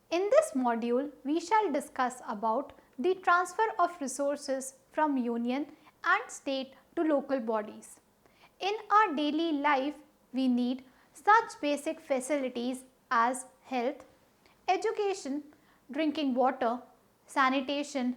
In this module, we shall discuss about the transfer of resources from union and state to local bodies. In our daily life, we need such basic facilities as health, education, drinking water, sanitation,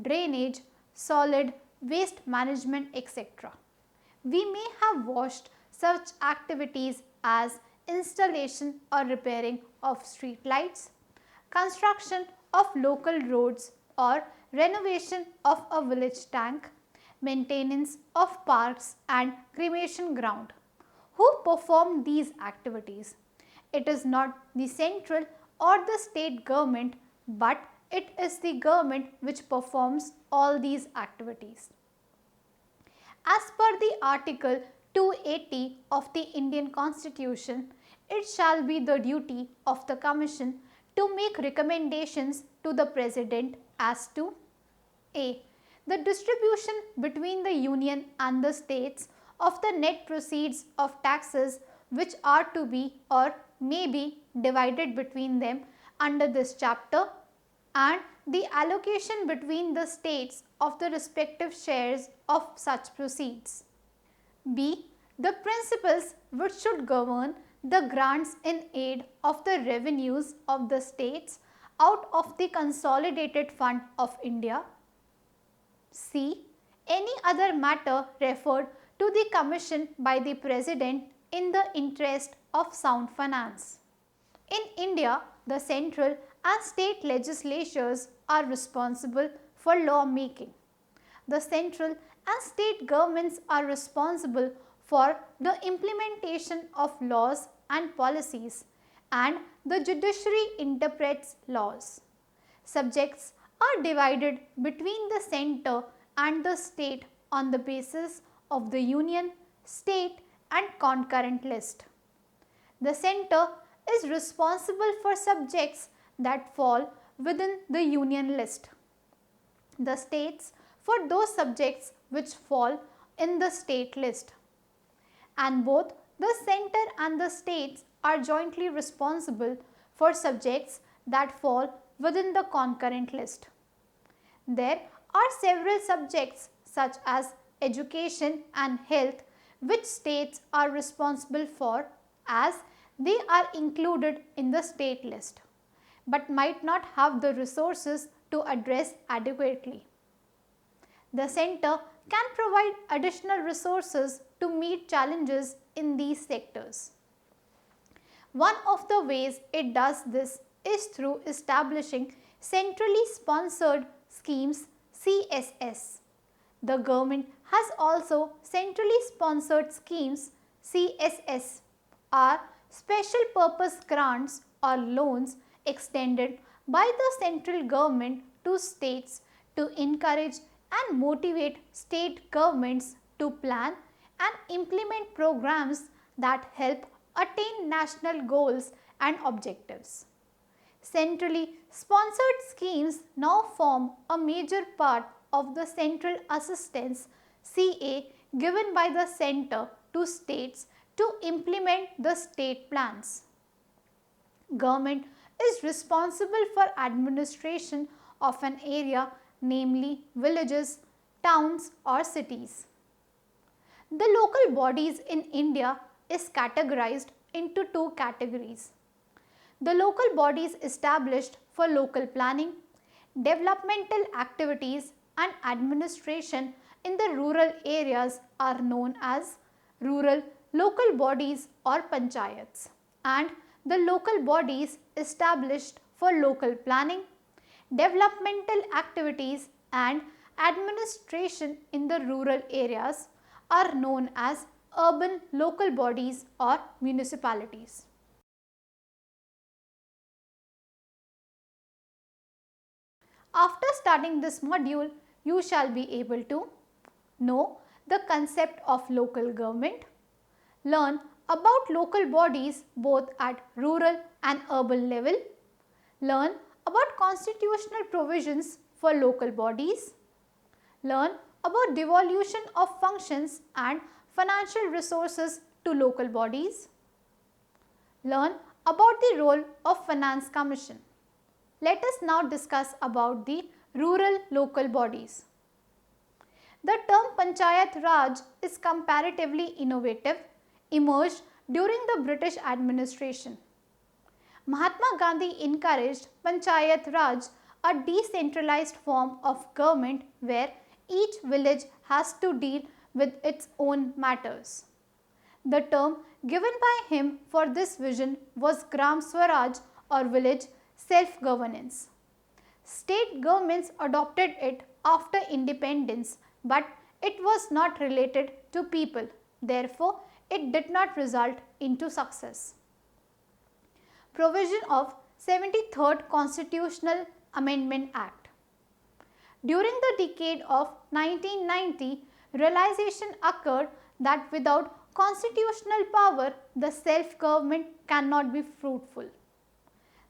drainage, solid waste management, etc. We may have watched such activities as installation or repairing of street lights, construction of local roads or renovation of a village tank, maintenance of parks and cremation ground. Who performed these activities? It is not the central or the state government, but it is the government which performs all these activities. As per the Article 280 of the Indian Constitution, it shall be the duty of the Commission to make recommendations to the President as to A. The distribution between the Union and the states of the net proceeds of taxes which are to be or may be divided between them under this chapter, and the allocation between the states of the respective shares of such proceeds. B. The principles which should govern the grants in aid of the revenues of the states out of the Consolidated Fund of India. C. Any other matter referred to the Commission by the President in the interest of sound finance. In India, the central and state legislatures are responsible for law making. The central and state governments are responsible for the implementation of laws and policies, and the judiciary interprets laws. Subjects are divided between the centre and the state on the basis of the union, state and concurrent list. The centre is responsible for subjects that fall within the union list. The states for those subjects which fall in the state list. And both the centre and the states are jointly responsible for subjects that fall within the concurrent list. There are several subjects such as education and health which states are responsible for, as they are included in the state list, but might not have the resources to address adequately. The centre can provide additional resources to meet challenges in these sectors. One of the ways it does this is through establishing centrally sponsored schemes, CSS. The government has also centrally sponsored schemes, CSS, are special purpose grants or loans extended by the central government to states to encourage and motivate state governments to plan and implement programs that help attain national goals and objectives. Centrally sponsored schemes now form a major part of the central assistance, CA, given by the centre to states to implement the state plans. Government is responsible for administration of an area, namely villages, towns or cities. The local bodies in India is categorized into two categories. The local bodies established for local planning, developmental activities and administration in the rural areas are known as rural local bodies or panchayats, and the local bodies established for local planning, developmental activities and administration in the rural areas are known as urban local bodies or municipalities. After starting this module, you shall be able to know the concept of local government, learn about local bodies both at rural and urban level, learn about constitutional provisions for local bodies, learn about devolution of functions and financial resources to local bodies, learn about the role of Finance Commission. let us now discuss about the rural local bodies. The term Panchayat Raj is comparatively innovative, emerged during the British administration. Mahatma Gandhi encouraged Panchayat Raj, a decentralized form of government where each village has to deal with its own matters. The term given by him for this vision was Gram Swaraj or village self-governance. State governments adopted it after independence, but it was not related to people. Therefore, it did not result into success. Provision of 73rd Constitutional Amendment Act. During the decade of 1990, realization occurred that without constitutional power, the self-government cannot be fruitful.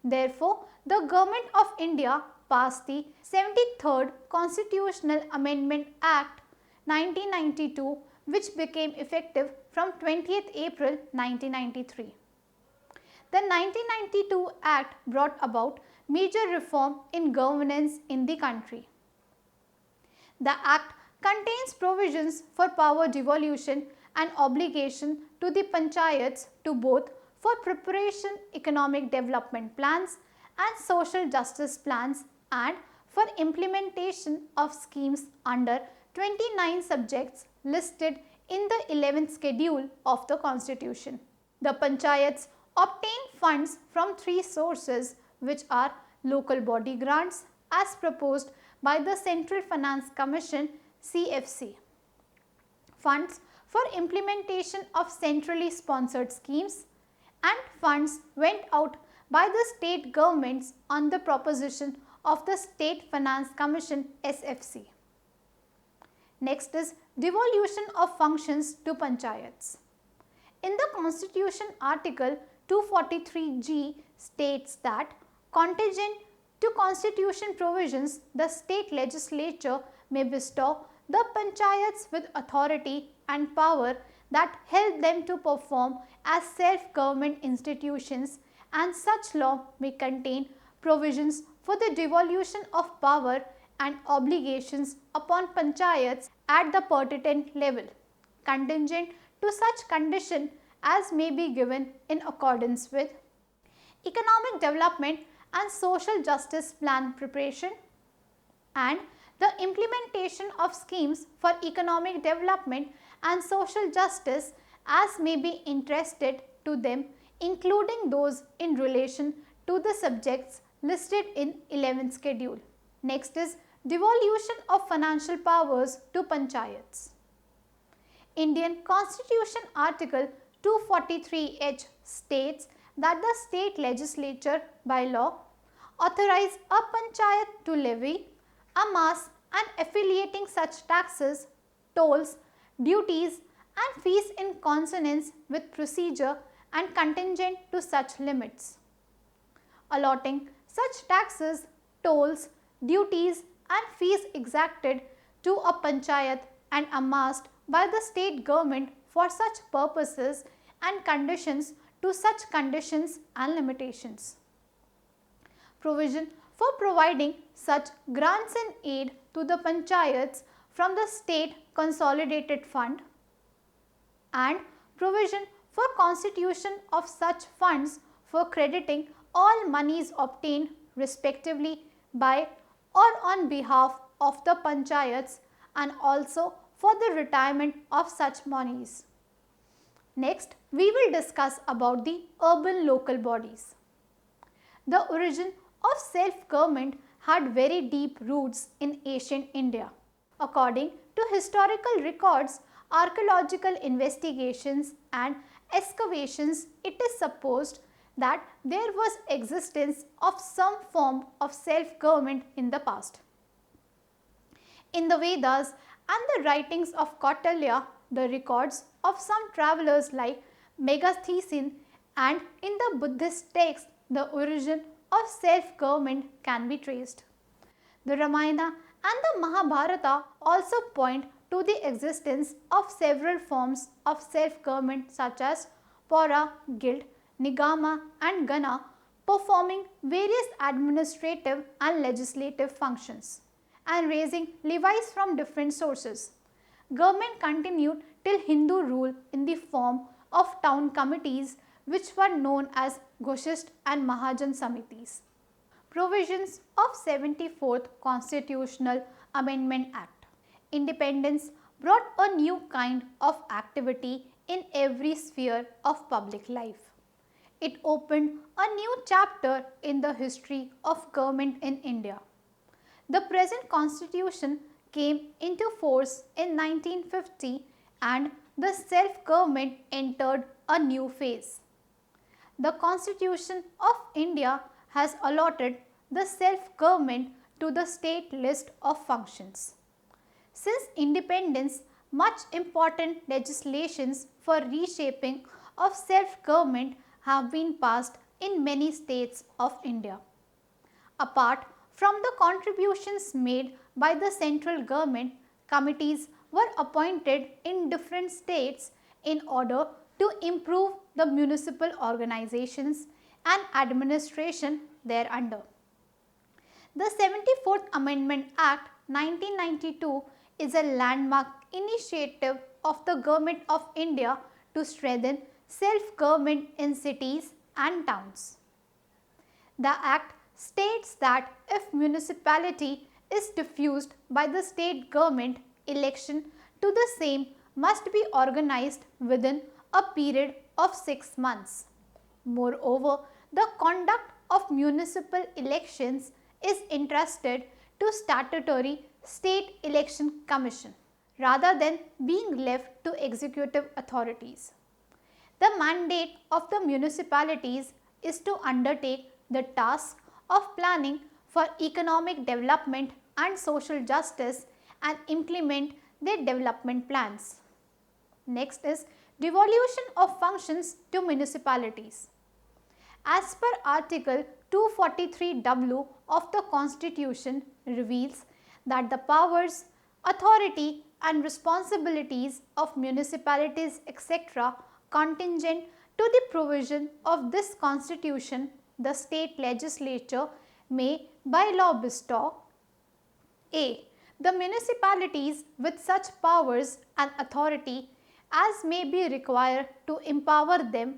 Therefore, the Government of India passed the 73rd Constitutional Amendment Act 1992, which became effective from 20th April 1993. The 1992 Act brought about major reform in governance in the country. The Act contains provisions for power devolution and obligation to the panchayats to both for preparation economic development plans and social justice plans and for implementation of schemes under 29 subjects listed in the 11th schedule of the Constitution. The panchayats obtain funds from three sources, which are local body grants as proposed by the Central Finance Commission CFC, funds for implementation of centrally sponsored schemes, and funds went out by the state governments on the proposition of the State Finance Commission SFC. Next is devolution of functions to panchayats. In the Constitution, Article 243G states that contingent to Constitution provisions, the state legislature may bestow the panchayats with authority and power that help them to perform as self-government institutions, and such law may contain provisions for the devolution of power and obligations upon panchayats at the pertinent level, contingent to such condition as may be given in accordance with economic development and social justice plan preparation and the implementation of schemes for economic development and social justice as may be interested to them, including those in relation to the subjects listed in 11th schedule. Next is devolution of financial powers to panchayats. Indian Constitution Article 243H states that the state legislature by law authorize a panchayat to levy, amass and affiliating such taxes, tolls, duties and fees in consonance with procedure and contingent to such limits. Allotting such taxes, tolls, duties and fees exacted to a panchayat and amassed by the state government for such purposes and conditions to such conditions and limitations. Provision for providing such grants and aid to the panchayats from the state consolidated fund and provision for constitution of such funds for crediting all monies obtained respectively by or on behalf of the panchayats and also for the retirement of such monies. Next, we will discuss about the urban local bodies. The origin of self-government had very deep roots in ancient India. According to historical records, archaeological investigations and excavations, it is supposed that there was existence of some form of self-government in the past. In the Vedas and the writings of Kautilya, the records of some travelers like Megasthenes, and in the Buddhist texts, the origin of self-government can be traced. The Ramayana and the Mahabharata also point to the existence of several forms of self-government such as Paura, Guild, Nigama and Gana, performing various administrative and legislative functions, and raising levies from different sources. Government continued till Hindu rule in the form of town committees, which were known as Goshist and Mahajan Samitis. Provisions of 74th Constitutional Amendment Act. Independence brought a new kind of activity in every sphere of public life. It opened a new chapter in the history of government in India. The present constitution came into force in 1950 and the self-government entered a new phase. The Constitution of India has allotted the self-government to the state list of functions. Since independence, much important legislations for reshaping of self-government have been passed in many states of India. Apart from the contributions made by the central government, committees were appointed in different states in order to improve the municipal organizations and administration thereunder. The 74th Amendment Act 1992 is a landmark initiative of the Government of India to strengthen self-government in cities and towns. The Act states that if municipality is diffused by the state government, election to the same must be organized within a period of 6 months. Moreover, the conduct of municipal elections is entrusted to statutory State Election Commission rather than being left to executive authorities. The mandate of the municipalities is to undertake the task of planning for economic development and social justice and implement their development plans. Next is devolution of functions to municipalities. As per Article 243W of the Constitution reveals that the powers, authority and responsibilities of municipalities etc. contingent to the provision of this Constitution, the state legislature may by law bestow a. The municipalities with such powers and authority as may be required to empower them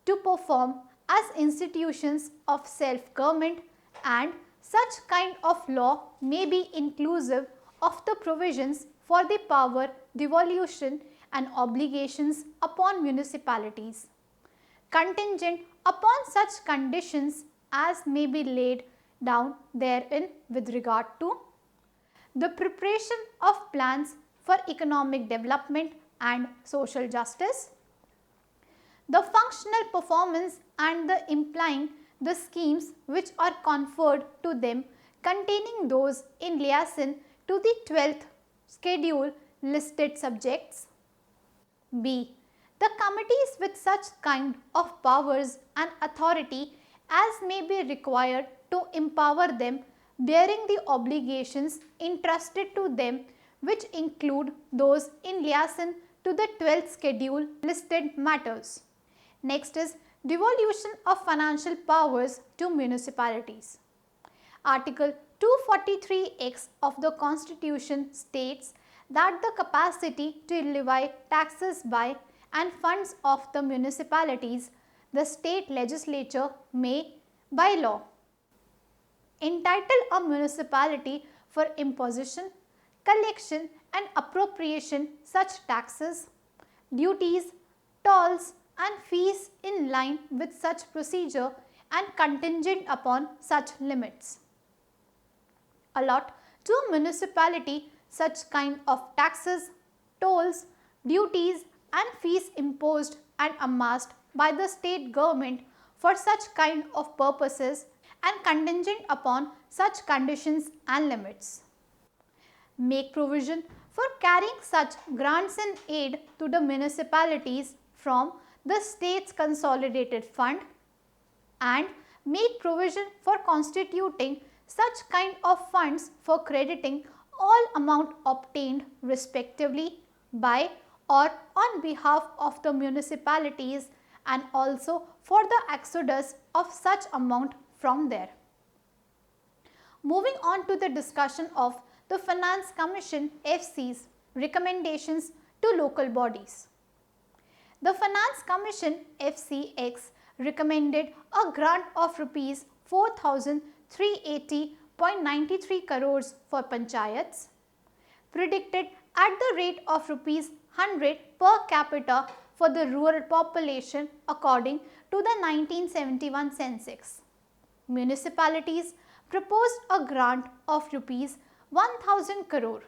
to perform as institutions of self-government, and such kind of law may be inclusive of the provisions for the power devolution and obligations upon municipalities, contingent upon such conditions as may be laid down therein with regard to the preparation of plans for economic development and social justice, the functional performance and the implying the schemes which are conferred to them containing those in liaison to the 12th schedule listed subjects. B. The committees with such kind of powers and authority as may be required to empower them bearing the obligations entrusted to them, which include those in liaison to the 12th schedule listed matters. Next is devolution of financial powers to municipalities. Article 243X of the Constitution states that the capacity to levy taxes by and funds of the municipalities, the state legislature may, by law, entitle a municipality for imposition, collection and appropriation such taxes, duties, tolls and fees in line with such procedure and contingent upon such limits. Allot to a municipality such kind of taxes, tolls, duties and fees imposed and amassed by the state government for such kind of purposes and contingent upon such conditions and limits. Make provision for carrying such grants and aid to the municipalities from the state's consolidated fund, and make provision for constituting such kind of funds for crediting all amount obtained respectively by or on behalf of the municipalities, and also for the exodus of such amount from there. Moving on to the discussion of the Finance Commission FC's recommendations to local bodies. The Finance Commission FCX recommended a grant of rupees 4,380.93 crores for panchayats, predicted at the rate of rupees 100 per capita for the rural population according to the 1971 census. Municipalities proposed a grant of rupees 1000 crore.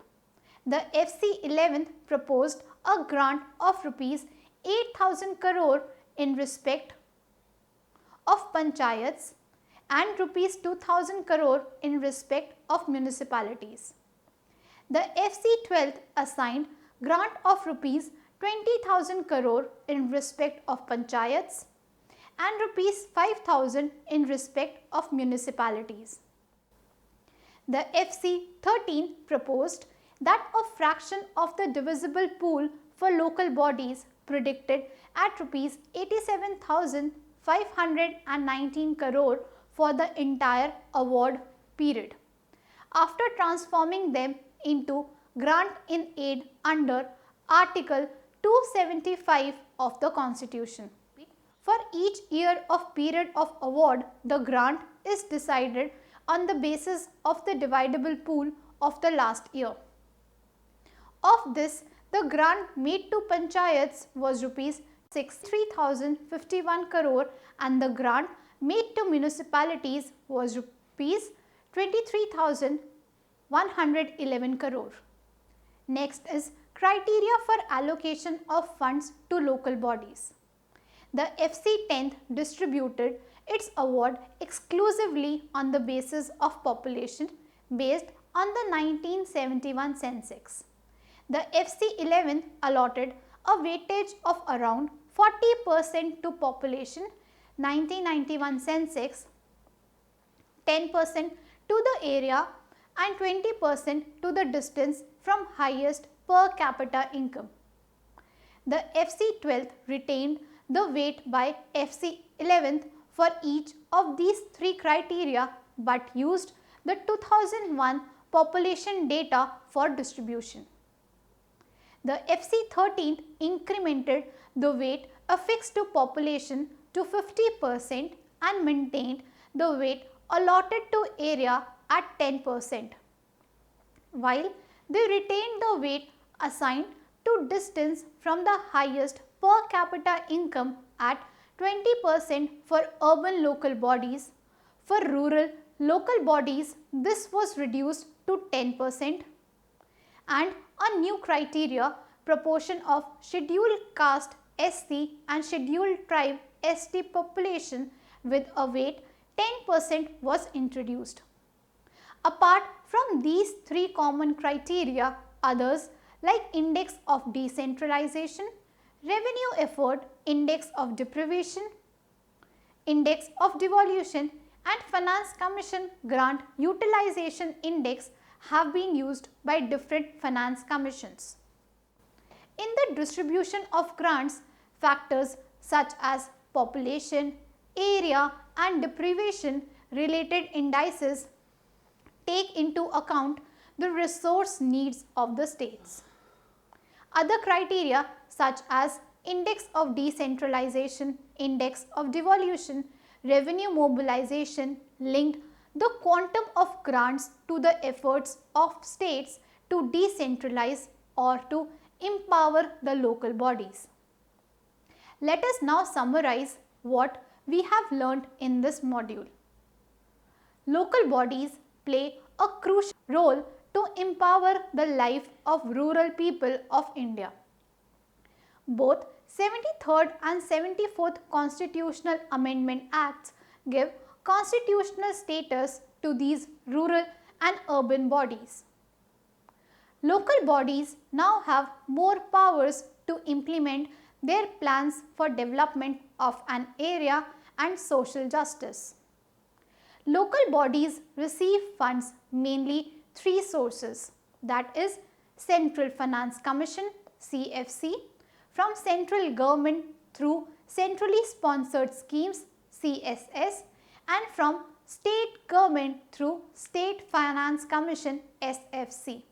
The FC11 proposed a grant of rupees 8000 crore in respect of panchayats and rupees 2000 crore in respect of municipalities. The FC12 assigned grant of rupees 20,000 crore in respect of panchayats and rupees 5,000 in respect of municipalities. The FC13 proposed that a fraction of the divisible pool for local bodies predicted at rupees 87,519 crore for the entire award period, after transforming them into grant in aid under Article 275 of the Constitution. For each year of period of award, the grant is decided on the basis of the dividable pool of the last year. Of this, the grant made to panchayats was rupees 63,051 crore and the grant made to municipalities was rupees 23,111 crore. Next is criteria for allocation of funds to local bodies. The FC10th distributed its award exclusively on the basis of population based on the 1971 census. The FC11 allotted a weightage of around 40% to population 1991 census, 10% to the area and 20% to the distance from highest per capita income. The FC12th retained the weight by FC11th for each of these three criteria but used the 2001 population data for distribution. The FC13th incremented the weight affixed to population to 50% and maintained the weight allotted to area at 10%, while they retained the weight assigned to distance from the highest per capita income at 20% for urban local bodies. For rural local bodies, this was reduced to 10%, and a new criteria, proportion of scheduled caste SC and scheduled tribe ST population with a weight 10% was introduced. Apart from these three common criteria, others like index of decentralization, revenue effort, index of deprivation, index of devolution and Finance Commission grant utilization index have been used by different finance commissions. In the distribution of grants, factors such as population, area and deprivation related indices take into account the resource needs of the states. Other criteria such as index of decentralization, index of devolution, revenue mobilization linked the quantum of grants to the efforts of states to decentralize or to empower the local bodies. Let us now summarize what we have learnt in this module. Local bodies play a crucial role to empower the life of rural people of India. Both 73rd and 74th Constitutional Amendment Acts give constitutional status to these rural and urban bodies. Local bodies now have more powers to implement their plans for development of an area and social justice. Local bodies receive funds mainly three sources, that is Central Finance Commission CFC, from central government through centrally sponsored schemes CSS, and from state government through State Finance Commission SFC.